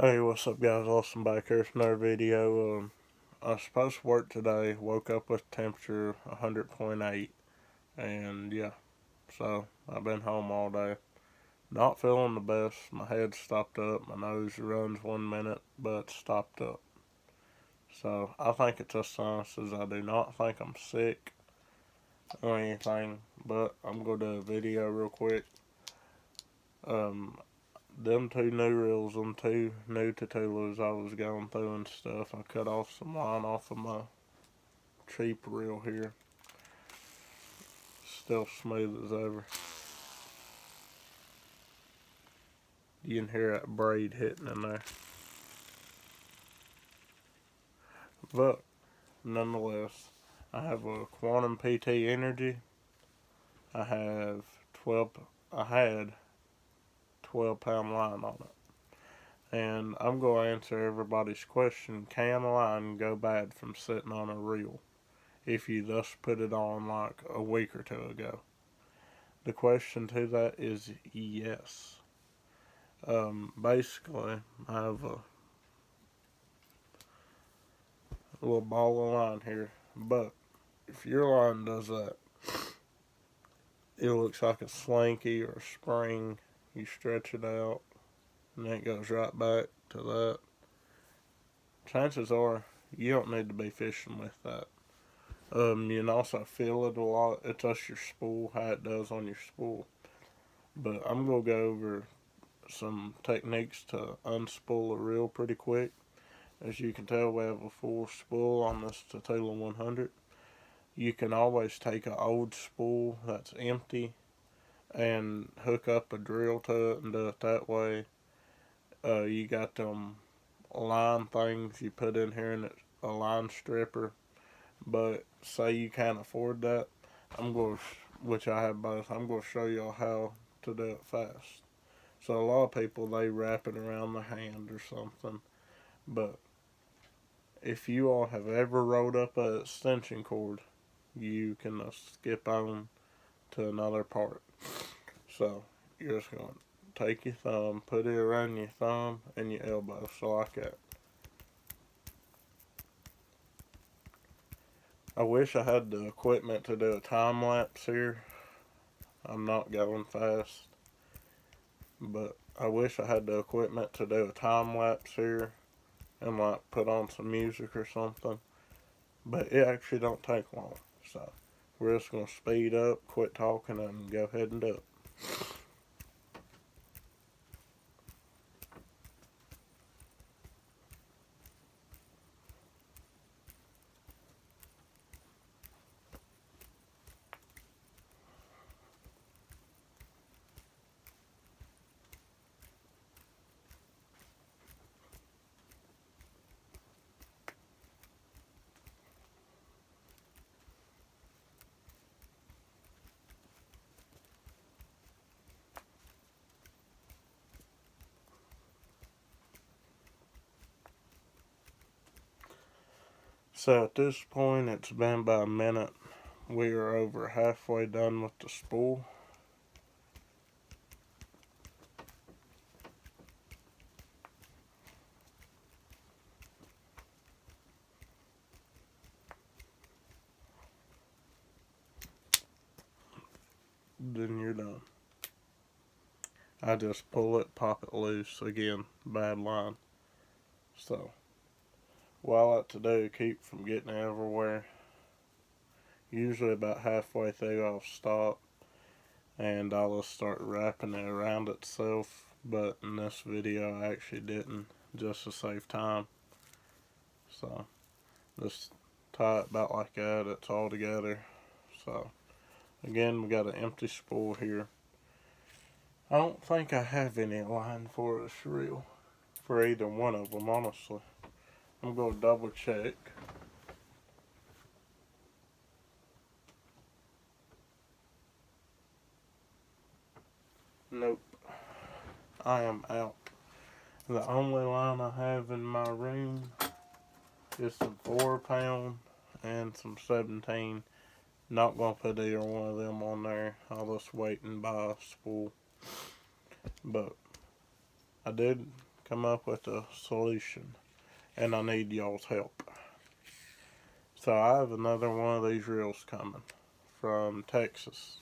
Hey, what's up, guys? Austin back here for another video. I was supposed to work today. Woke up with temperature 100.8, and yeah, so I've been home all day. Not feeling the best. My head stopped up. My nose runs 1 minute, but stopped up. So I think it's just sinuses. I do not think I'm sick or anything, but I'm gonna do a video real quick. Um, them two new reels, them two new tutorials I was going through and stuff. I cut off some line off of my cheap reel here. Still smooth as ever. You can hear that braid hitting in there. But nonetheless, I have a Quantum PT Energy. I have 12. I had 12-pound line on it, and I'm going to answer everybody's question: can a line go bad from sitting on a reel if you thus put it on like a week or two ago? The question to that is yes. Basically, I have a little ball of line here, but if your line does that, it looks like a slinky or a spring. You stretch it out, and then it goes right back to that. Chances are you don't need to be fishing with that. You can also feel it a lot. It's just your spool, how it does on your spool. But I'm gonna go over some techniques to unspool a reel pretty quick. As you can tell, we have a full spool on this Tatula 100. You can always take an old spool that's empty and hook up a drill to it and do it that way. You got them line things you put in here and it's a line stripper. But say you can't afford that, which I have both. I'm gonna show y'all how to do it fast. So a lot of people they wrap it around their hand or something, but if you all have ever rolled up an extension cord, you can skip on to another part. So you're just going to take your thumb, put it around your thumb and your elbow, so like that. I wish I had the equipment to do a time lapse here. I'm not going fast, but I wish I had the equipment to do a time lapse here and like put on some music or something. But it actually don't take long. So we're just gonna speed up, quit talking, and go ahead and do it. So at this point, it's been about a minute. We are over halfway done with the spool. Then you're done. I just pull it, pop it loose. Again, bad line. So what I like to do, keep from getting everywhere. Usually about halfway through, I'll stop and I'll just start wrapping it around itself. But in this video, I actually didn't, just to save time. So just tie it about like that. It's all together. So again, we got an empty spool here. I don't think I have any line for this reel for either one of them, honestly. I'm going to double check. Nope. I am out. The only line I have in my room is some 4-pound and some 17. Not going to put either one of them on there. I'll just wait and buy a spool. But I did come up with a solution, and I need y'all's help. So I have another one of these reels coming from Texas.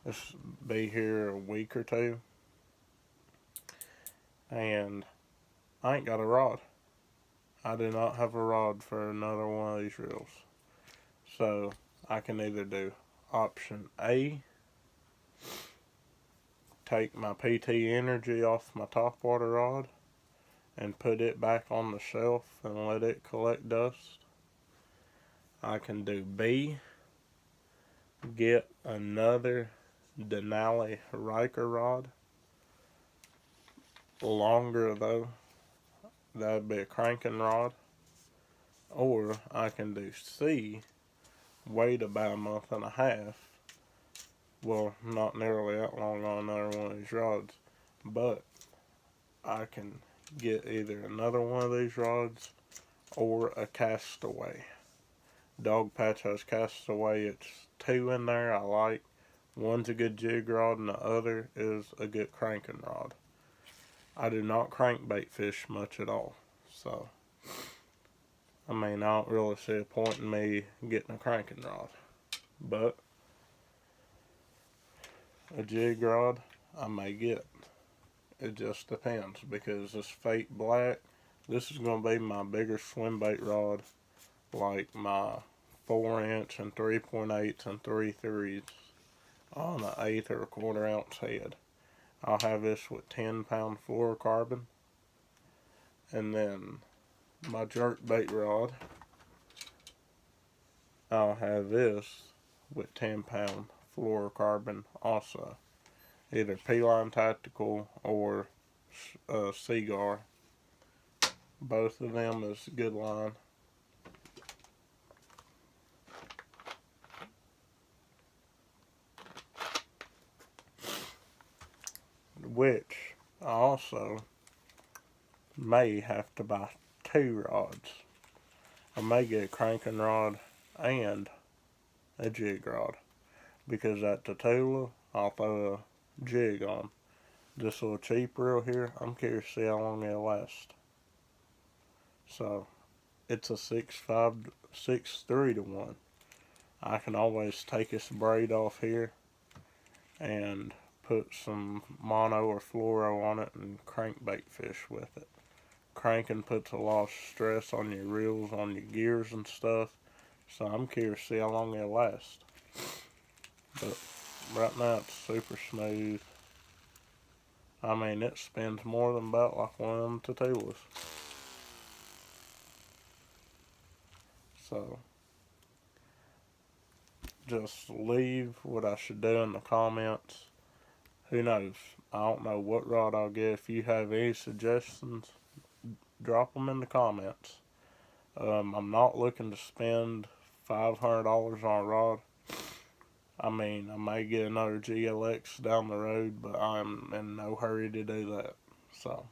This will be here a week or two, and I ain't got a rod. I do not have a rod for another one of these reels. So I can either do option A, take my PT Energy off my topwater rod and put it back on the shelf and let it collect dust. I can do B, get another Denali Riker rod, longer though, that'd be a cranking rod. Or I can do C, wait about a month and a half. Well, not nearly that long on another one of these rods, but I can get either another one of these rods or a Castaway. Dogpatch has Castaway. It's 2 in there I like. One's a good jig rod and the other is a good cranking rod. I do not crankbait fish much at all, so I mean, I don't really see a point in me getting a cranking rod. But a jig rod I may get. It just depends, because this Fate Black, this is going to be my bigger swim bait rod, like my 4-inch and 3.8 and 3/3 on an 1/8 or 1/4 ounce head. I'll have this with 10-pound fluorocarbon, and then my jerk bait rod, I'll have this with 10-pound fluorocarbon also, either P-Line Tactical or Seaguar. Both of them is good line. Which I also may have to buy 2 rods. I may get a cranking rod and a jig rod, because at Tatula I'll throw a jig on. This little cheap reel here, I'm curious to see how long it'll last. So it's a 6.5, 6.3 to 1. I can always take this braid off here and put some mono or fluoro on it and crankbait fish with it. Cranking puts a lot of stress on your reels, on your gears and stuff, so I'm curious to see how long it'll last. But right now it's super smooth. I mean, it spins more than about like one of them Tatulas. So just leave what I should do in the comments. Who knows? I don't know what rod I'll get. If you have any suggestions, drop them in the comments. I'm not looking to spend $500 on a rod. I mean, I may get another GLX down the road, but I'm in no hurry to do that. So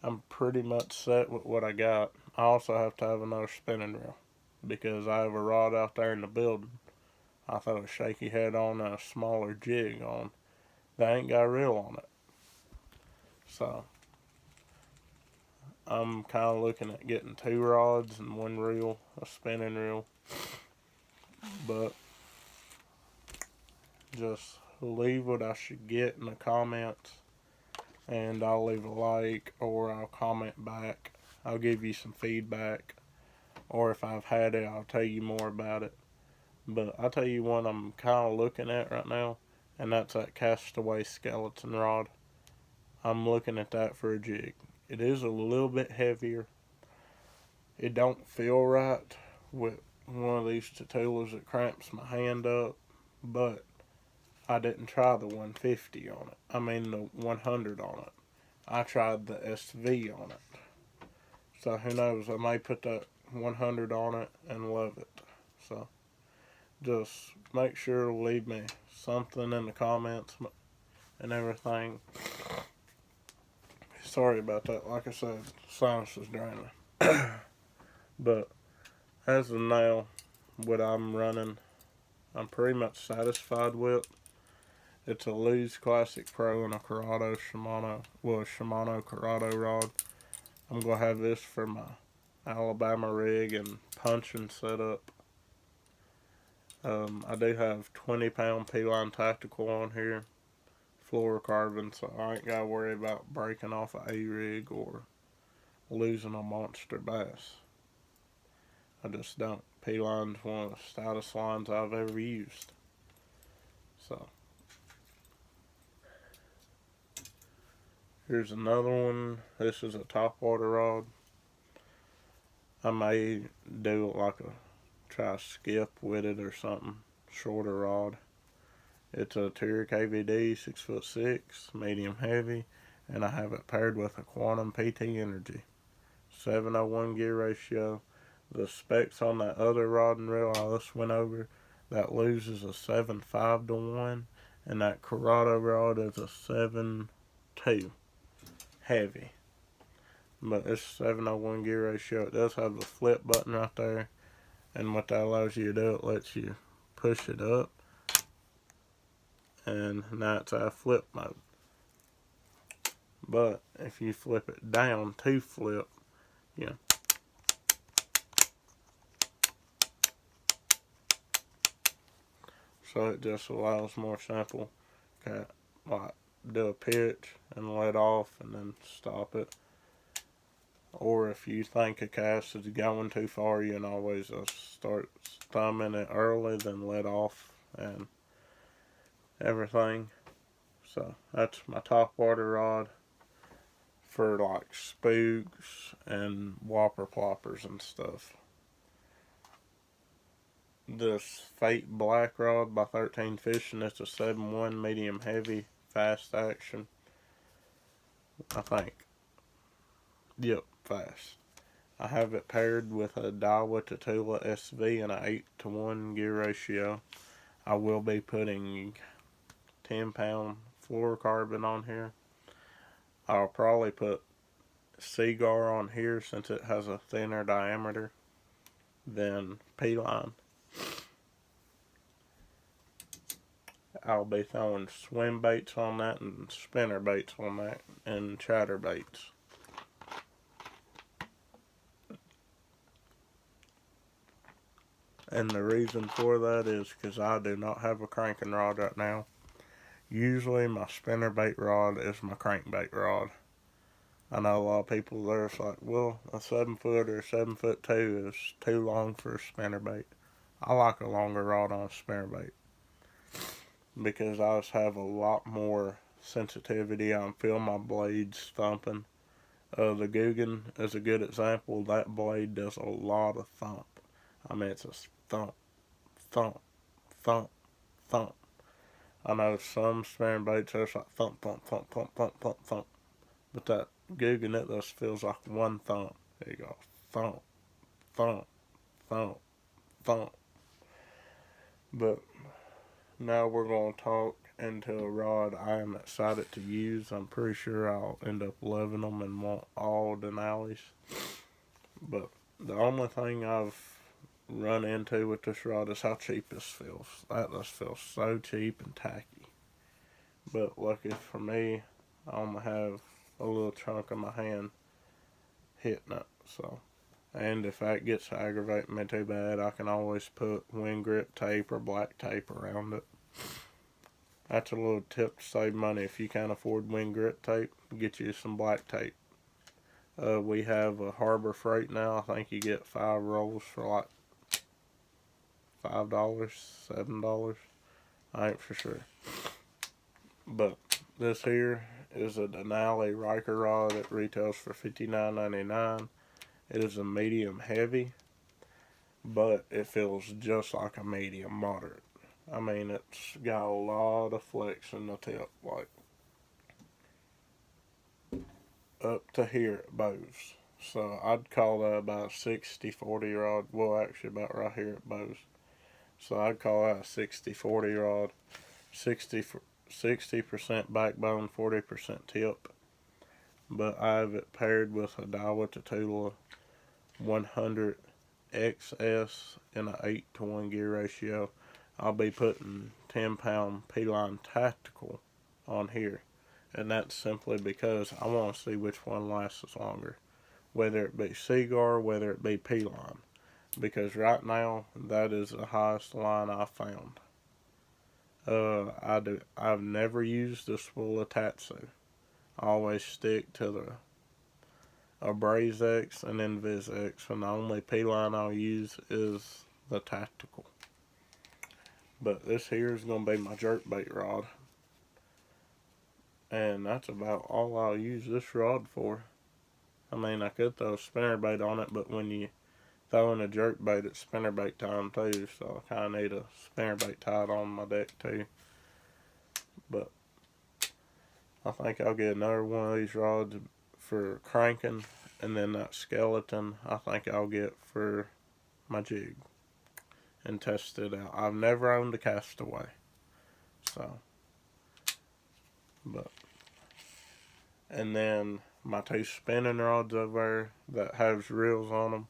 I'm pretty much set with what I got. I also have to have another spinning reel, because I have a rod out there in the building I throw a shaky head on and a smaller jig on. They ain't got a reel on it. So I'm kind of looking at getting 2 rods and 1 reel, a spinning reel. But just leave what I should get in the comments, and I'll leave a like, or I'll comment back. I'll give you some feedback, or if I've had it, I'll tell you more about it. But I'll tell you what I'm kind of looking at right now, and that's that Castaway skeleton rod. I'm looking at that for a jig. It is a little bit heavier. It don't feel right with one of these Tatulas that cramps my hand up, but I didn't try the 150 on it. I mean the 100 on it. I tried the SV on it. So who knows, I may put that 100 on it and love it. So just make sure to leave me something in the comments and everything. Sorry about that. Like I said, sinus is draining. But as of now, what I'm running, I'm pretty much satisfied with. It's a Lew's Classic Pro and a Shimano Corrado rod. I'm going to have this for my Alabama rig and punching setup. I do have 20-pound P-Line Tactical on here, fluorocarbon, so I ain't got to worry about breaking off an A-rig or losing a monster bass. I just don't. P-Line's one of the stoutest lines I've ever used. So, here's another one. This is a topwater rod. I may do like try to skip with it or something. Shorter rod. It's a Tier KVD 6'6", medium heavy, and I have it paired with a Quantum PT Energy. 7:1 gear ratio. The specs on that other rod and reel I just went over, that loses a 7.5 to 1, and that Corrado rod is a 7.2 heavy. But it's 7:1 gear ratio. It does have the flip button right there, and what that allows you to do, it lets you push it up, and now it's out of flip mode. But if you flip it down to flip, you know, so it just allows more simple, like do a pitch and let off and then stop it. Or if you think a cast is going too far, you can always start thumbing it early, then let off and everything. So that's my topwater rod for like spooks and whopper ploppers and stuff. This Fate Black Rod by 13 Fishing, it's a 7.1 medium heavy, fast action. I think. Yep, fast. I have it paired with a Daiwa Tatula SV and a 8:1 gear ratio. I will be putting 10-pound fluorocarbon on here. I'll probably put Seaguar on here since it has a thinner diameter than P-Line. I'll be throwing swim baits on that and spinner baits on that and chatter baits. And the reason for that is because I do not have a cranking rod right now. Usually my spinner bait rod is my crankbait rod. I know a lot of people there is like, well, a 7-foot or 7'2" is too long for a spinner bait. I like a longer rod on a spinner bait because I just have a lot more sensitivity. I can feel my blades thumping. The Guggen is a good example. That blade does a lot of thump. I mean, it's a thump, thump, thump, thump. I know some spinner baits are like thump, thump, thump, thump, thump, thump, thump. But that Guggen, it just feels like one thump. There you go. Thump, thump, thump, thump. But now we're going to talk into a rod I am excited to use. I'm pretty sure I'll end up loving them and want all Denali's. But the only thing I've run into with this rod is how cheap this feels. That just feels so cheap and tacky. But lucky for me, I only have a little chunk of my hand hitting it. So, and if that gets aggravating me too bad, I can always put wing grip tape or black tape around it. That's a little tip to save money. If you can't afford wing grip tape, get you some black tape. We have a Harbor Freight now. I think you get 5 rolls for like $5, $7. I ain't for sure. But this here is a Denali Riker rod. It retails for $59.99. It is a medium heavy, but it feels just like a medium moderate. I mean, it's got a lot of flex in the tip, like up to here at bows. So I'd call that about a 60-40 rod. Well, actually about right here at bows. So I'd call that a 60-40 rod. 60% backbone, 40% tip. But I have it paired with a Daiwa Tatula 100 XS in an 8:1 gear ratio. I'll be putting 10-pound P-line tactical on here. And that's simply because I want to see which one lasts longer. Whether it be Seaguar, whether it be P-line. Because right now, that is the highest line I found. I've never used the spool of Tatsu. I always stick to the AbrazX and InvisX, and the only P-line I'll use is the tactical. But this here is going to be my jerkbait rod. And that's about all I'll use this rod for. I mean, I could throw a spinnerbait on it, but when you throw in a jerkbait, it's spinnerbait time too, so I kind of need a spinnerbait tied on my deck too. But I think I'll get another one of these rods for cranking, and then that skeleton I think I'll get for my jig and test it out. I've never owned a Castaway, so, but, and then my two spinning rods over there that has reels on them,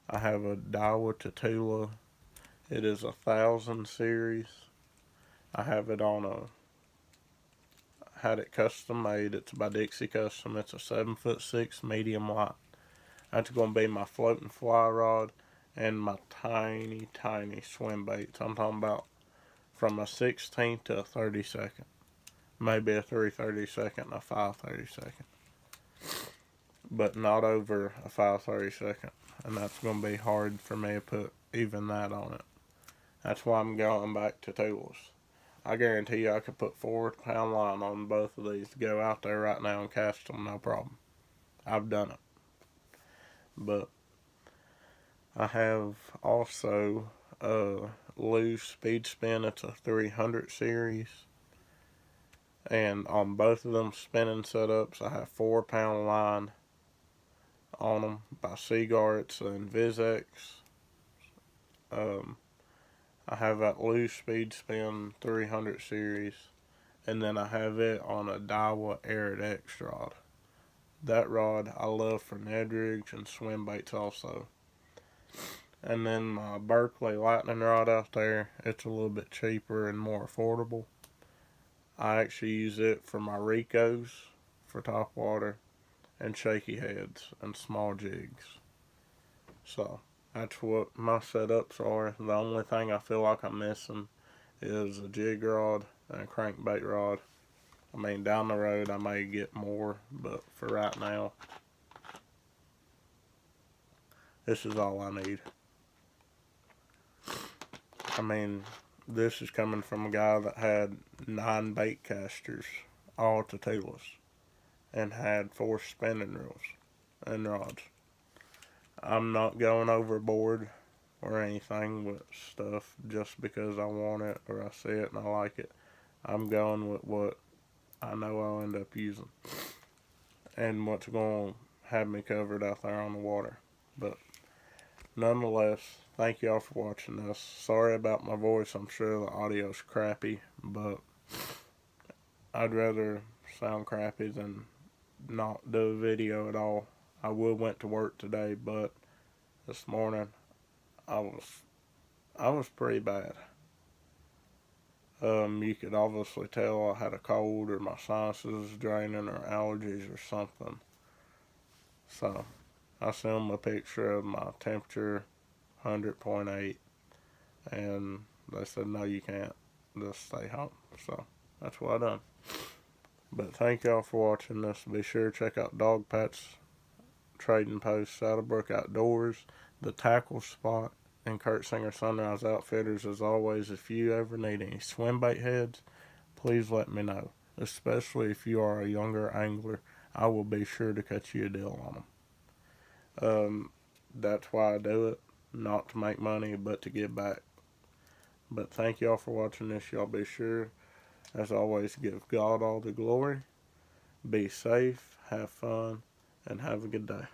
I have a Daiwa Tatula. It is 1000 series. I have it on had it custom made. It's by Dixie Custom. It's a 7'6" medium light. That's going to be my floating fly rod and my tiny, tiny swim baits. I'm talking about from a 16th to a 32nd. Maybe a 3/32 and a 5/32. But not over a 5/32. And that's going to be hard for me to put even that on it. That's why I'm going back to tools. I guarantee you I could put 4-pound line on both of these to go out there right now and cast them, no problem. I've done it. But I have also a loose speed spin. It's a 300 series. And on both of them spinning setups, I have 4-pound line on them by Seaguar. It's an InvisX. I have that loose speed spin 300 series, and then I have it on a Daiwa Arid X rod. That rod I love for Ned rigs and swim baits also. And then my Berkley Lightning rod out there, it's a little bit cheaper and more affordable. I actually use it for my Ricos, for topwater, and shaky heads and small jigs. So that's what my setups are. The only thing I feel like I'm missing is a jig rod and a crankbait rod. I mean, down the road I may get more, but for right now, this is all I need. I mean, this is coming from a guy that had 9 bait casters, all Tatulas, and had 4 spinning reels and rods. I'm not going overboard or anything with stuff just because I want it or I see it and I like it. I'm going with what I know I'll end up using and what's going to have me covered out there on the water. But nonetheless, thank y'all for watching this. Sorry about my voice. I'm sure the audio's crappy, but I'd rather sound crappy than not do a video at all. I went to work today, but this morning I was pretty bad. You could obviously tell I had a cold or my sinuses draining or allergies or something. So I sent them a picture of my temperature, 100.8, and they said no, you can't. Just stay home. So that's what I done. But thank y'all for watching this. Be sure to check out Dog Pat's Trading Post, Saddlebrook Outdoors, The Tackle Spot, and Kurt Singer Sunrise Outfitters. As always, if you ever need any swim bait heads, please let me know. Especially if you are a younger angler, I will be sure to cut you a deal on them. That's why I do it, not to make money, but to give back. But thank y'all for watching this. Y'all be sure, as always, give God all the glory. Be safe, have fun, and have a good day.